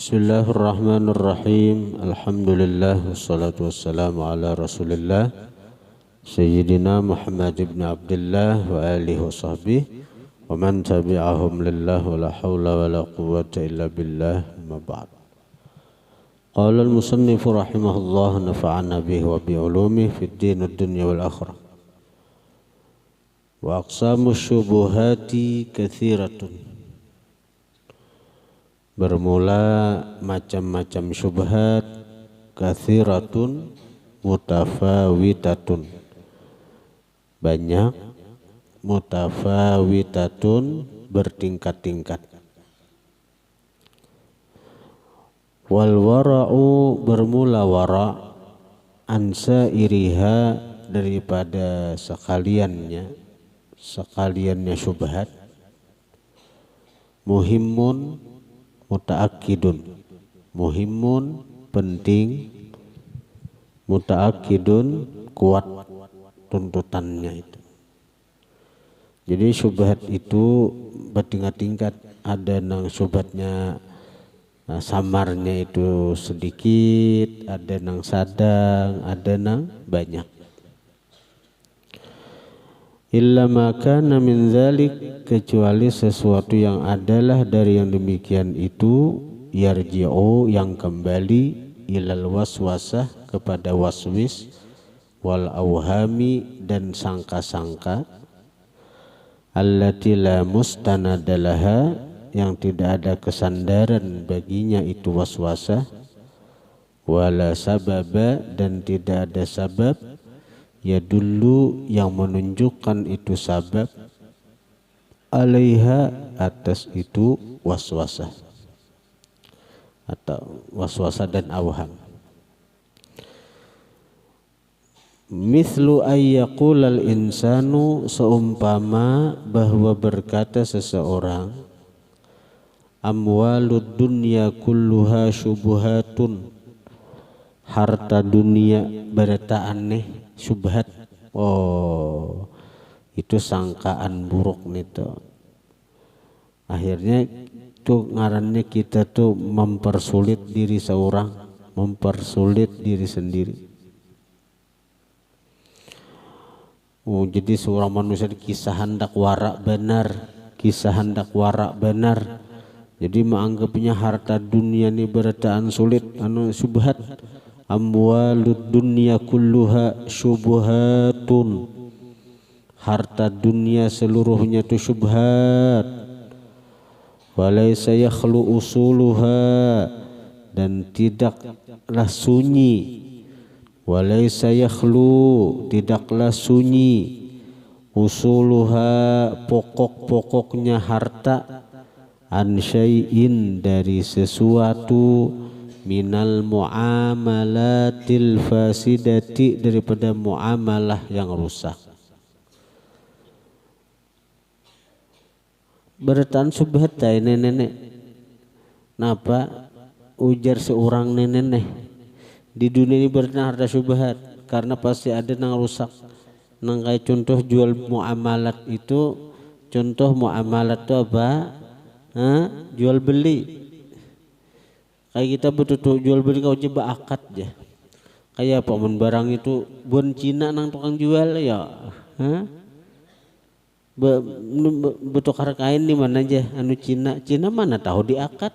Bismillahirrahmanirrahim. Alhamdulillah wassalatu wassalamu ala Rasulillah Sayyidina Muhammad ibn Abdullah wa alihi wa sahbihi wa man tabi'ahum lillah wa la hawla wa la quwwata illa billah ma ba'd. Qala al-musannif rahimahullah nafa'ana bihi wa bi ulumihi fid din wad dunya wal akhirah. Wa aqsamu syubuhati katsiratun. Bermula macam-macam syubhat katsiratun mutafawitatun, banyak, mutafawitatun bertingkat-tingkat. Wal wara'u bermula wara' ansa iriha daripada sekaliannya syubhat. Muhimun muta'akkidun, muhimun penting, muta'akkidun kuat tuntutannya itu. Jadi syubhat itu bertingkat-tingkat, ada nang syubhatnya samarnya itu sedikit, ada nang sadang, ada nang banyak. Illa makana min dzalik, kecuali sesuatu yang adalah dari yang demikian itu, yarji'u yang kembali, ilal waswasah kepada waswis, wal awhami dan sangka-sangka, allati la mustanadalaha yang tidak ada kesandaran baginya itu waswasah, wala sababa dan tidak ada sabab, ya dulu yang menunjukkan itu sabab, alaiha atas itu waswasah atau waswasah dan awham. Mithlu ayyaqulal insanu, seumpama bahwa berkata seseorang, amwalud dunya kulluha syubuhatun, harta dunia berita aneh, syubhat. Oh, itu sangkaan buruk nih tuh. Akhirnya tuh ngarannya kita tuh mempersulit diri seorang, mempersulit diri sendiri. Oh, jadi seorang manusia kisah hendak warak benar, kisah hendak warak benar. Jadi menganggapnya harta dunia ini beritaan sulit, syubhat. Amwalud dunya kulluha syubhatun, harta dunia seluruhnya itu syubhat. Walaysa yakhlu usuluha, dan tidaklah sunyi, walaysa yakhlu tidaklah sunyi, usuluha pokok-pokoknya harta, an syai'in dari sesuatu, minal muamalatil fasidati daripada muamalah yang rusak. Beritaan subhat nenek-nenek. Napa ujar seorang nenek di dunia ini beritaan harta subhat, karena pasti ada nang rusak. Nang kayak contoh jual muamalat itu, contoh muamalat itu apa? Jual beli. Kayak kita betul jual beli kau coba akad aja. Kayak apa barang itu bon Cina nang tukang jual ya. Bertukar kain di mana aja anu Cina mana tahu diakad.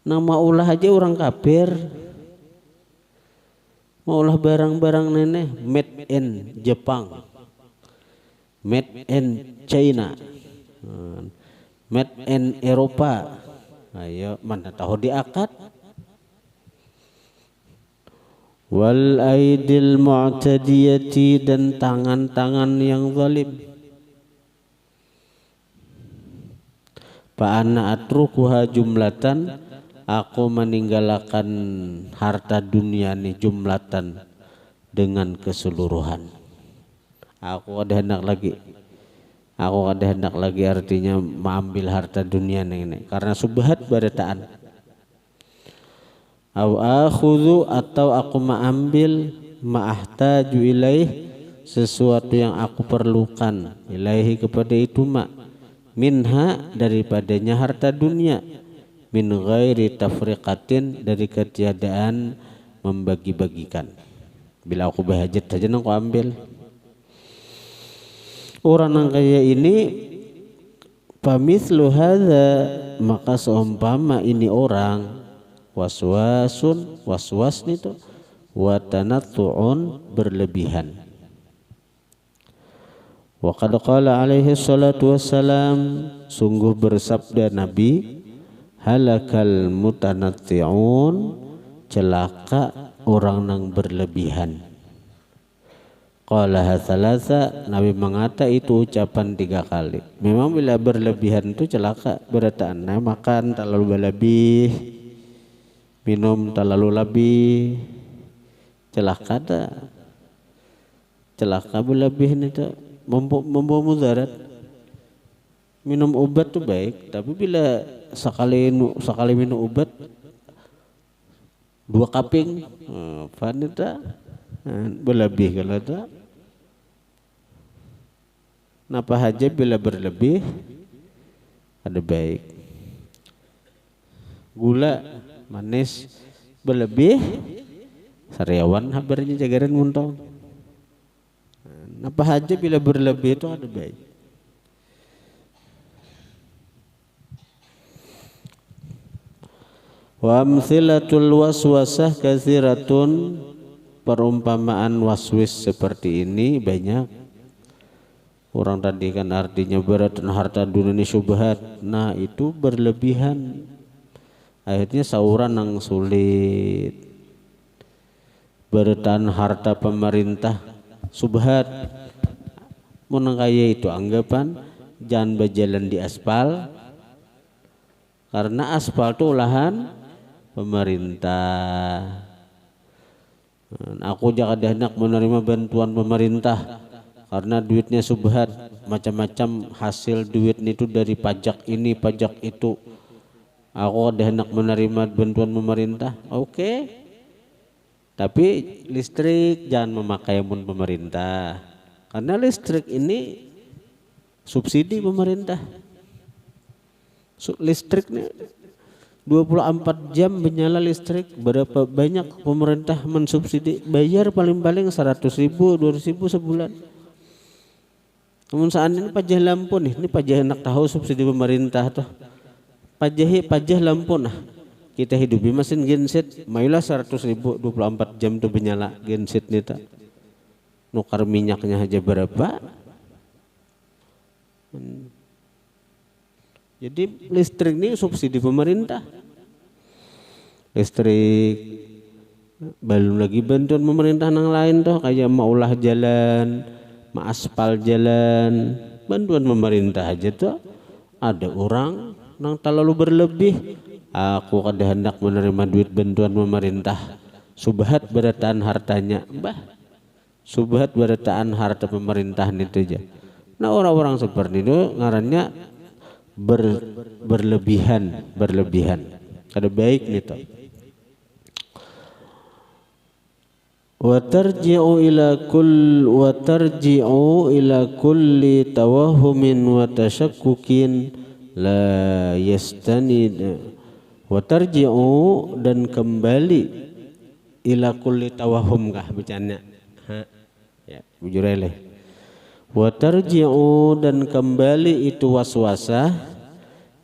Nama ulah aja orang kafir. Mau ulah barang-barang nenek made in Jepang, made in China, made in Eropa. Ayo mana tahu diakad. Wal aidil mu'tadiyati, dan tangan-tangan yang zalim. Fa ana atrukuha jumlatan, aku meninggalkan harta dunia ini jumlatan, dengan keseluruhan. Aku ada hendak lagi artinya mengambil harta dunia ini karena subhat beritaan. Au akhudhu, atau aku mengambil ma'ahtaju ilaih, sesuatu yang aku perlukan, ilaihi kepada itu minha daripadanya harta dunia, min ghairi tafriqatin dari ketiadaan membagi-bagikan. Bila aku berhajat saja aku ambil. Orang yang kaya ini pamithlu hadza, maka seumpama ini orang waswasun, waswas itu wa tanattu'un berlebihan. Wa qad qala alaihi salatu wassalam, sungguh bersabda Nabi, halakal mutanatti'un, celaka orang yang berlebihan. Qala thalatha, Nabi mengata itu ucapan 3 kali. Memang bila berlebihan itu celaka, berataan makan terlalu berlebih, minum terlalu lebih, celaka dah. Celaka berlebihan itu membawa mudarat. Minum obat tuh baik, tapi bila sekali minum obat 2 kaping, vanita berlebih kalau tak. Napa haja bila berlebih ada baik. Gula manis berlebih sariawan habarnya jagaran muntong. Napa haja bila berlebih itu ada baik. Wa amsilatul waswasah katsiratun, perumpamaan waswis seperti ini banyak. Orang tadi kan artinya berat dan harta dunia ini syubhat. Nah itu berlebihan, akhirnya sauran yang sulit. Bertahan harta pemerintah subhat. Mun kaya itu anggapan jangan berjalan di aspal, karena aspal itu olahan pemerintah. Aku jangan hendak menerima bantuan pemerintah karena duitnya subhat, macam-macam hasil duit itu dari pajak ini pajak itu. Aku ada hendak menerima bantuan pemerintah, oke. Tapi listrik jangan memakai mun pemerintah, karena listrik ini subsidi pemerintah. Listrik nih 24 jam menyala listrik, berapa banyak pemerintah mensubsidi, bayar paling-paling 100.000 200.000 sebulan. Namun saat ini pajah lampu nih, ini pajah enak tahu subsidi pemerintah tuh. Pajah lampu nah. Kita hidupi mesin genset, mailah 100.000 24 jam tuh menyala genset nih tak. Nukar minyaknya aja berapa? Jadi listrik ini subsidi pemerintah. Listrik belum lagi bantuan pemerintah yang lain tuh kayak maulah jalan, aspal jalan, bantuan pemerintah aja tuh. Ada orang yang terlalu berlebih. Aku kada hendak menerima duit bantuan pemerintah. Subhat berataan hartanya, bah. Subhat berataan harta pemerintahan itu aja. Nah orang-orang seperti itu ngarannya berlebihan. Kada baik nih toh. Wa tarji'u ila kulli tawahumin wa tashakkukin la yastanid. Wa tarji'u, dan kembali, ila kulli tawahum kah bacanya. Ya, bujur eleh. Wa tarji'u, dan kembali itu waswasah,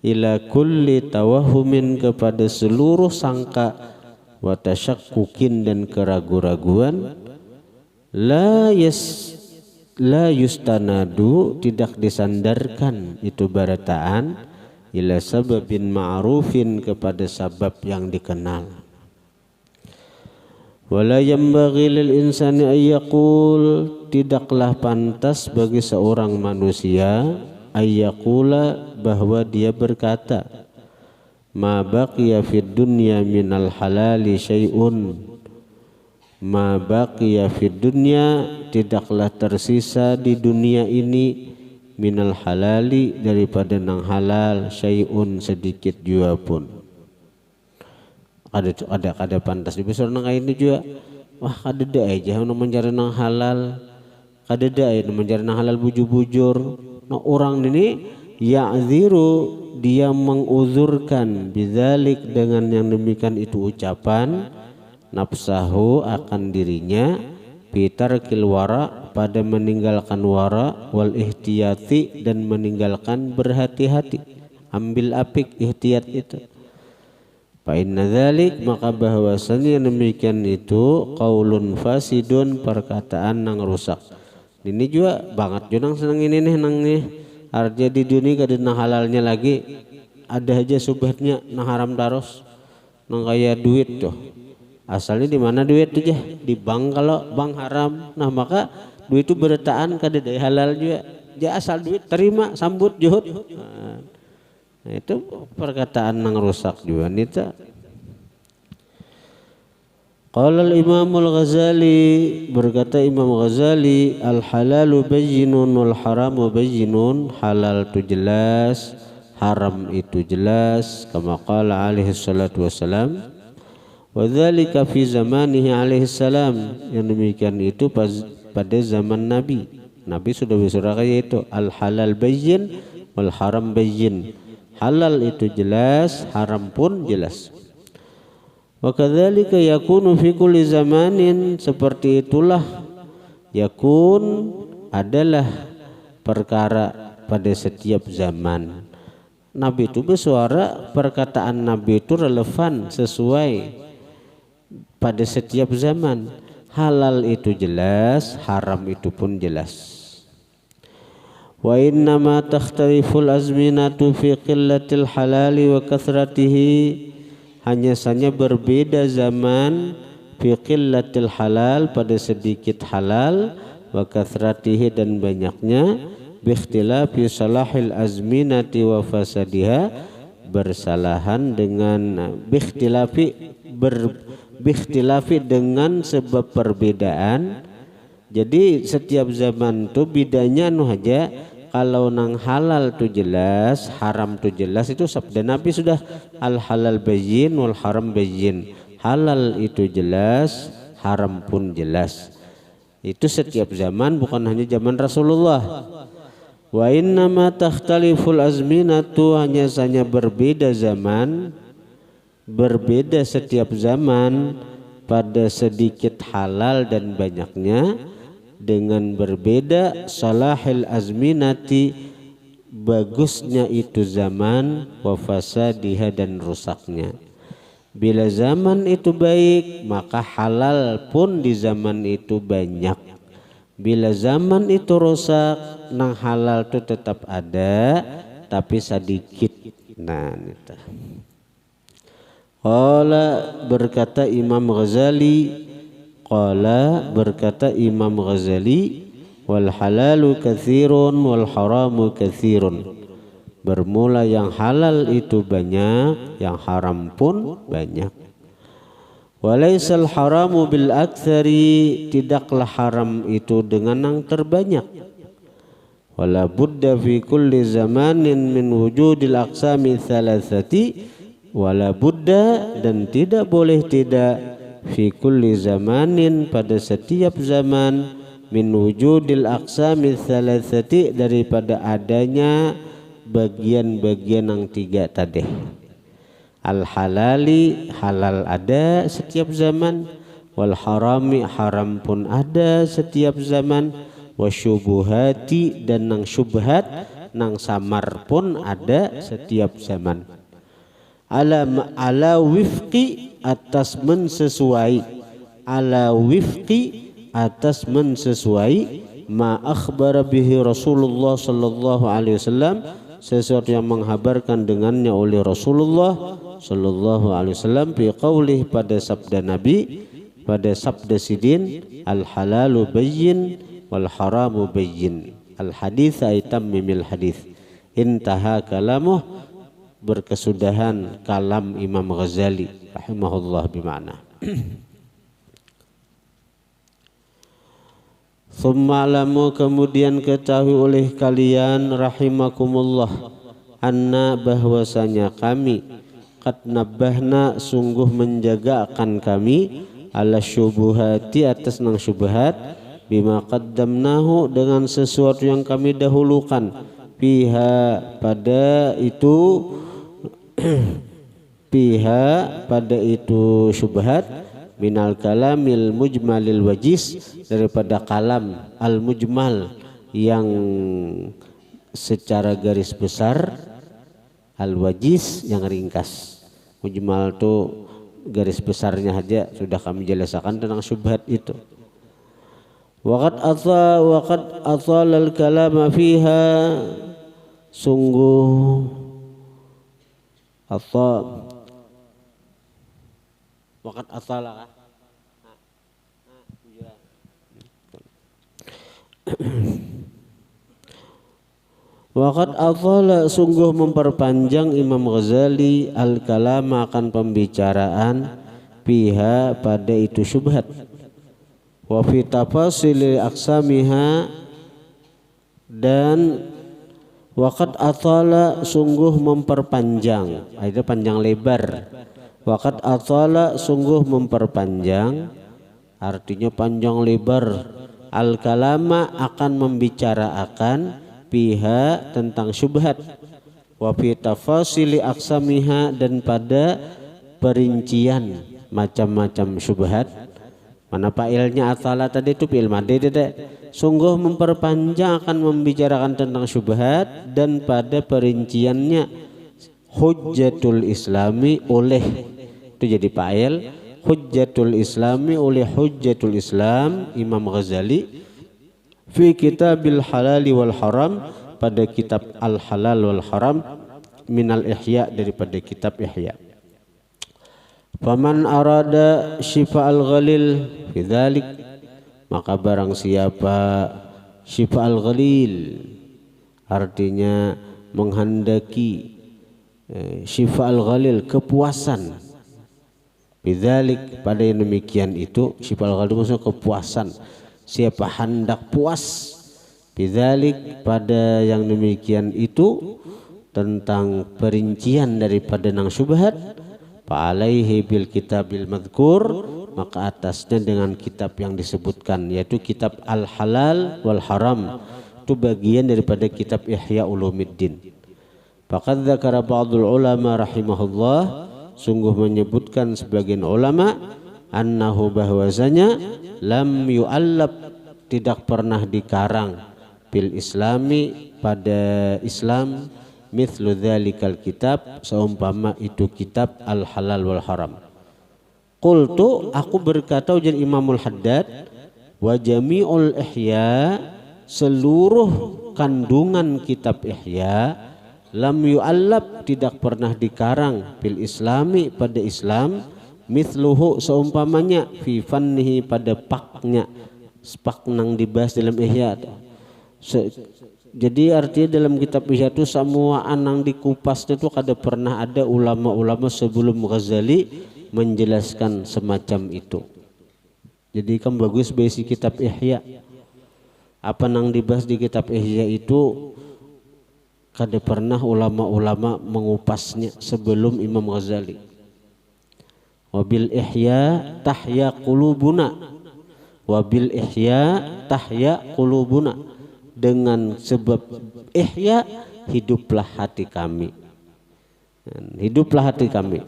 ila kulli tawahumin, kepada seluruh sangka, wa tasyakkukin, dan keraguan-raguan, la yustanadu, tidak disandarkan itu barataan, ila sababin ma'rufin, kepada sabab yang dikenal. Wala yambaghi lil insani ayyaqul, tidaklah pantas bagi seorang manusia ayyaqula, bahwa dia berkata, ma baqiya fid dunya minal halali syai'un, ma baqiya fid dunya, tidaklah tersisa di dunia ini, minal halali, daripada nang halal, syai'un, sedikit jua pun. Ada pantas di besar nang ini juga. Wah kada da aja nang mencari nang halal, kada da aja nang mencari nang halal bujur-bujur. Nah orang ini ya'dziru dia menguzurkan bidzalik dengan yang demikian itu ucapan nafsahu akan dirinya bitarkil wara pada meninggalkan wara wal ihtiyati dan meninggalkan berhati-hati, ambil apik ihtiyat itu. Fa inna dzalik maka bahwasanya demikian itu qaulun fasidun perkataan nang rusak. Ini juga banget junang seneng ini nih nang nih arja di dunia kadina halalnya lagi ada aja subhatnya nang haram taros nang kayak duit tuh. Asalnya di mana duit aja di bank, kalau bank haram nah maka duit itu bertaan kada dari halal juga dia asal duit terima sambut juhud. Nah, itu perkataan nang rusak juga nita. Qala al-Imam al-Ghazali berkata Imam Ghazali al halalu bayyinun wal haramu bayyinun, halal itu jelas haram itu jelas kama qala alaihi salatu wassalam. Wa dzalika fi zamanihi alaihi salam, yang demikian itu pada zaman Nabi. Nabi sudah bersuara kayak itu al halal bayyin wal haram bayyin, halal itu jelas haram pun jelas. Wa kadzalika yakunu fi kulli zamanin, seperti itulah yakun adalah perkara pada setiap zaman. Nabi itu bersuara, perkataan Nabi itu relevan sesuai pada setiap zaman. Halal itu jelas, haram itu pun jelas. Wa inna ma takhtaliful azminatu fi qillatil halali wa kathratihi, hanya saja berbeda zaman fi qillatil halal pada sedikit halal wa kathratihi dan banyaknya, bi ikhtilafi salahil azminati wa fasadiha, bersalahan dengan bikhtilafi dengan sebab perbedaan. Jadi setiap zaman tuh bedanya aja, kalau nang halal tuh jelas, haram tuh jelas, itu sabda Nabi sudah al halal bayyin wal haram bayyin, halal itu jelas haram pun jelas. Itu setiap zaman, bukan hanya zaman Rasulullah. Wa inna ma takhtaliful azminatu, hanya saja berbeda zaman, berbeda setiap zaman pada sedikit halal dan banyaknya, dengan berbeda salahil azminati, bagusnya itu zaman, wa fasadiha dan rusaknya. Bila zaman itu baik maka halal pun di zaman itu banyak. Bila zaman itu rusak nang halal itu tetap ada tapi sedikit. Nah itu. Qala berkata Imam Ghazali, qala berkata Imam Ghazali, wal halalu katsirun wal haramu katsirun, bermula yang halal itu banyak, yang haram pun banyak. Walaisal haramu bil aktsari, tidaklah haram itu dengan yang terbanyak. Wala budda fi kulli zamanin min wujudil aqsami thalathati, wala buddha dan tidak boleh tidak fi kulli zamanin pada setiap zaman min wujudil aqsami thalathati, daripada adanya bagian-bagian yang tiga tadi. Al halali, halal ada setiap zaman, wal harami, haram pun ada setiap zaman, wasyubuhati dan nang syubhat, nang samar pun ada setiap zaman. Ala wifqi, atas mensesuai, ala wifqi atas mensesuai, ma akhbara bihi Rasulullah sallallahu alaihi wasallam, sesuatu yang menghabarkan dengannya oleh Rasulullah sallallahu alaihi wasallam, fi qaulih pada sabda Nabi, pada sabda sidin, al halalu bayyin wal haramu bayyin, al hadits ay tammimil hadits, intaha kalamuh, berkesudahan kalam Imam Ghazali rahimahullah bima'na. Thumma alamu, kemudian ketahui oleh kalian rahimakumullah, anna bahwasanya kami, qad nabbahna sungguh menjaga akan kami, ala syubuhati atas nang syubhat, bima qaddamnahu dengan sesuatu yang kami dahulukan, fiha pada itu fiha pada itu syubhat minal kalamil mujmalil wajis daripada kalam al mujmal yang secara garis besar, al wajis yang ringkas. Mujmal itu garis besarnya aja sudah kami jelaskan tentang syubhat itu. Waqad athal al kalama fiha, sungguh waqad athala waqad athala sungguh memperpanjang Imam Ghazali al kalama akan pembicaraan fiha pada itu syubhat. Wa fi tafasil aqsamiha, dan waqad athala sungguh memperpanjang, itu panjang lebar. Waqad athala sungguh memperpanjang, artinya panjang lebar. Al kalama akan membicarakan fiha tentang syubhat. Wa fi tafasil aqsamiha, dan pada perincian macam-macam syubhat. Mana fa'ilnya athala tadi itu fi'il madhi tidak. Sungguh memperpanjang akan membicarakan tentang syubhat, dan pada perinciannya hujjatul islami oleh, itu jadi fa'il, hujjatul islami oleh hujjatul islam Imam Ghazali fi kitabil halali wal haram pada kitab al halal wal haram minal ihya daripada kitab ihya. Faman arada syifa'al ghalil fidzalik, maka barang siapa syifa'al ghalil artinya menghendaki syifa'al ghalil kepuasan, fidzalik pada yang demikian itu, syifa'al ghalil maksudnya kepuasan, siapa hendak puas fidzalik pada yang demikian itu tentang perincian daripada nang syubhat, fa'alaihi bil kitabil madhkur, maka atasnya dengan kitab yang disebutkan, yaitu kitab al halal wal haram, itu bagian daripada kitab Ihya Ulumuddin. Faqad dzakara ba'dul ulama rahimahullah, sungguh menyebutkan sebagian ulama, annahu bahwasanya lam yu'allab tidak pernah dikarang bil islami pada Islam mithlu dzalikal kitab seumpama itu kitab al halal wal haram. Qultu aku berkata ujar Imamul Haddad, wa jami'ul ihya seluruh kandungan kitab ihya lam yu'allab tidak pernah dikarang bil islami pada Islam mithluhu seumpamanya fi fannihi pada paknya, pak nang dibahas dalam ihya. Jadi artinya dalam kitab Ihya itu semua anang dikupas itu kada pernah ada ulama-ulama sebelum Ghazali menjelaskan semacam itu. Jadi kan bagus besi kitab Ihya. Apa nang dibahas di kitab Ihya itu kada pernah ulama-ulama mengupasnya sebelum Imam Ghazali. Wabil Ihya tahya qulubuna, wabil Ihya tahya qulubuna, dengan sebab ihya hiduplah hati kami, hiduplah hati kami.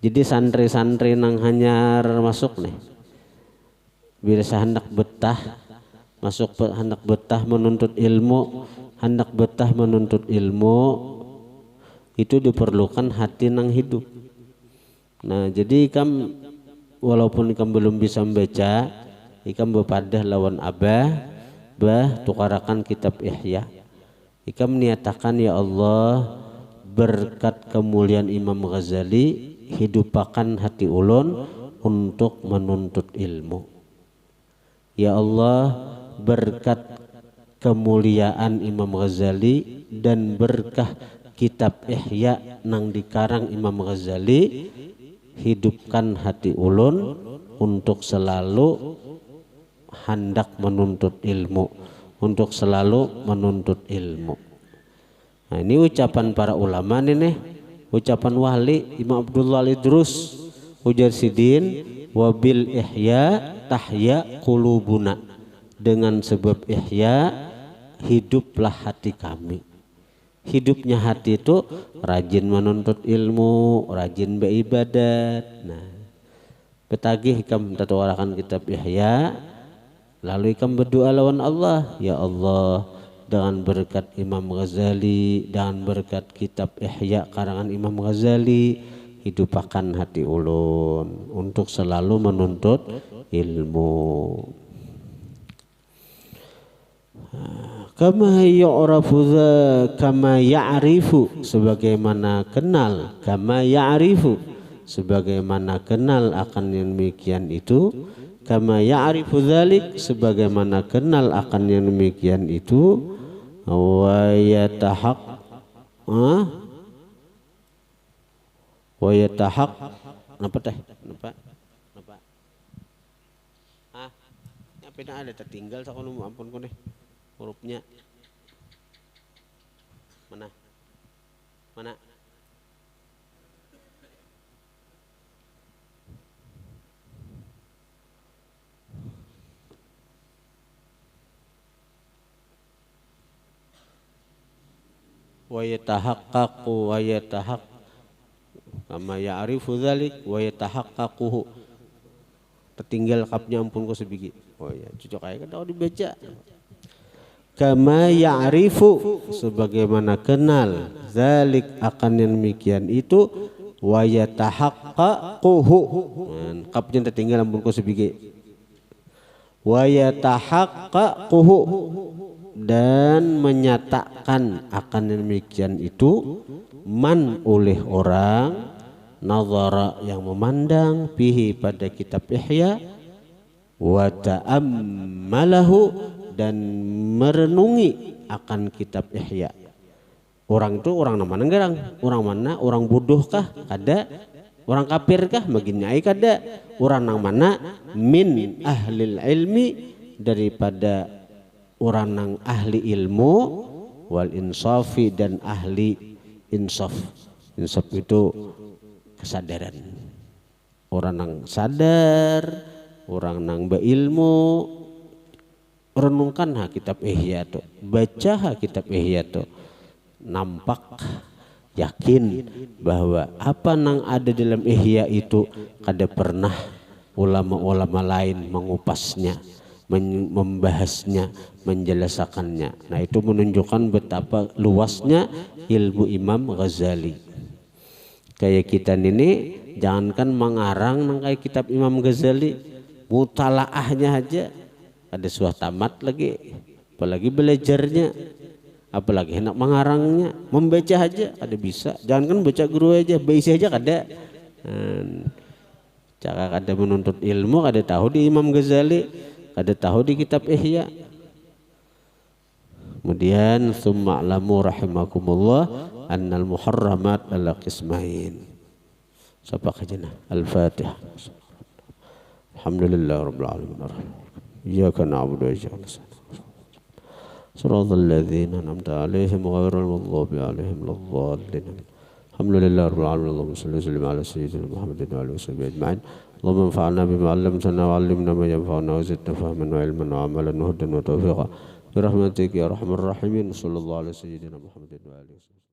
Jadi santri-santri nang hanyar masuk nih, bila hendak betah masuk, hendak betah menuntut ilmu, hendak betah menuntut ilmu itu diperlukan hati nang hidup. Nah jadi ikam walaupun ikam belum bisa membaca, ikam bepadah lawan abah tukarakan kitab Ihya. Ikam niatakan, ya Allah, berkat kemuliaan Imam Ghazali hidupakan hati ulun untuk menuntut ilmu. Ya Allah, berkat kemuliaan Imam Ghazali dan berkah kitab Ihya nang dikarang Imam Ghazali, hidupkan hati ulun untuk selalu hendak menuntut ilmu, untuk selalu menuntut ilmu. Nah ini ucapan para ulama nih, ucapan wali Imam Abdullah Al-Idrus ujar sidin, wabil ihya tahya qulubuna, dengan sebab ihya hiduplah hati kami. Hidupnya hati itu rajin menuntut ilmu, rajin beribadat. Nah, betagih ikam tatawarakan kitab Ihya, lalu ikam berdoa lawan Allah, ya Allah, dengan berkat Imam Ghazali, dengan berkat kitab Ihya karangan Imam Ghazali, hidupakan hati ulun untuk selalu menuntut ilmu. Kama yu'rafu kama ya'rifu, sebagaimana kenal, kama ya'rifu, sebagaimana kenal akan yang demikian itu, kama ya'rifu dzalik, sebagaimana kenal akan yang demikian itu, wa yatahaq napa teh napa apa ada tertinggal sakunu ampun kene hurufnya mana wa yatahaqqaqu wa yatahaq kama ya'rifu dzalik wa yatahaqqaquhu, tertinggal kapnya ampun kok sebiji. Oh ya cocok aja kan dibaca. Kama ya'rifu, sebagaimana kenal, zalik akan yang demikian itu, wa yatahaqqaquhu, kapnya tertinggal ampun kok sebiji. Wa yatahaqqaquhu, dan menyatakan akan yang demikian itu, man oleh orang, nazara yang memandang, pihi pada kitab Ihya, wa ta'ammalahu, dan merenungi akan kitab Ihya. Orang itu orang mana ngerang, orang mana, orang bodoh kah, kada, orang kafir kah, maginyai kada, orang nang mana, min ahlil ilmi, daripada orang nang ahli ilmu, wal insafi, dan ahli insaf. Insaf itu kesadaran, orang nang sadar, orang nang berilmu. Renungkan kitab Ihya tu, baca kitab Ihya tu, nampak yakin bahwa apa nang ada dalam Ihya itu kada pernah ulama-ulama lain mengupasnya, membahasnya, menjelaskannya. Nah itu menunjukkan betapa luasnya ilmu Imam Ghazali. Kayak kita ini jangankan mengarang nang kayak kitab Imam Ghazali, mutalaahnya aja ada suah tamat lagi, apalagi belajarnya, apalagi hendak mengarangnya, membaca aja ada bisa. Jangankan baca guru aja, baca aja kada. Cara kada menuntut ilmu, kada tahu di Imam Ghazali, kada tahu di kitab Ihya. Kemudian summa alamu rahimakumullah annal muharramat ala qismain. Sapa kajana Al-Fatihah. Alhamdulillah rabbil alamin. Iyyaka na'budu wa iyyaka nasta'in. Shiratal ladzina an'amta 'alaihim ghairil maghdubi 'alaihim waladdallin. Alhamdulillah rabbil alamin. Allahumma shalli wa sallim ala sayyidina Muhammadin wa alihi washabbihi ajma'in. Allahumma anfa'na bima 'allamtana wa 'allimna ma yanfa'una wa zidna fahman wa 'ilman wa 'amalan wa hudan wa tawfiqa. Bi rahmatika ya arhamar rahimin. Sallallahu alaihi sayyidina Muhammadin wa alihi wasallam.